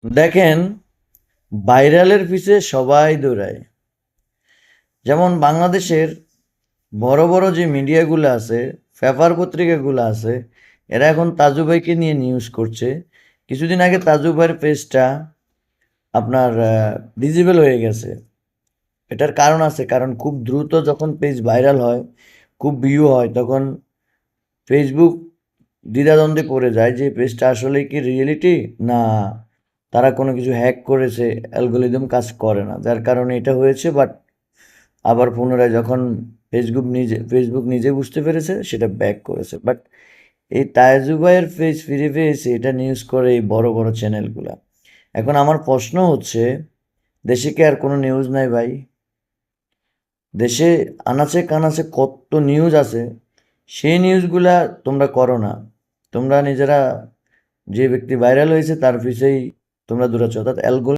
দেখেন, ভাইরালের পিছে সবাই দৌড়ায়। যেমন বাংলাদেশের বড় বড় যে মিডিয়াগুলো আছে, পেপার পত্রিকাগুলো আছে, এরা এখন তাজু ভাইকে নিয়ে নিউজ করছে। কিছুদিন আগে তাজু ভাইয়ের পেজটা আপনার ডিজেবল হয়ে গেছে। এটার কারণ আছে, কারণ খুব দ্রুত যখন পেজ ভাইরাল হয়, খুব ভিউ হয়, তখন ফেসবুক দ্বিধাদ্বন্দ্বে পড়ে যায় যে পেজটা আসলে কি রিয়েলিটি, না তারা কোনো কিছু হ্যাক করেছে, অ্যালগোরিদম কাজ করে না, যার কারণে এটা হয়েছে। বাট আবার পুনরায় যখন ফেসবুক নিজে বুঝতে পেরেছে, সেটা ব্যাক করেছে। বাট এই তাইজু ভাইয়ের পেজ ফিরে পেয়েছে, এটা নিউজ করে এই বড় বড় চ্যানেলগুলা। এখন আমার প্রশ্ন হচ্ছে, দেশে কি আর কোনো নিউজ নাই ভাই? দেশে আনাচে কানাচে কত নিউজ আছে, সেই নিউজগুলা তোমরা করো না। তোমরা নিজেরা যে ব্যক্তি ভাইরাল হয়েছে তার পিছেই তোমরা দৌড়াচ্ছ, অর্থাৎ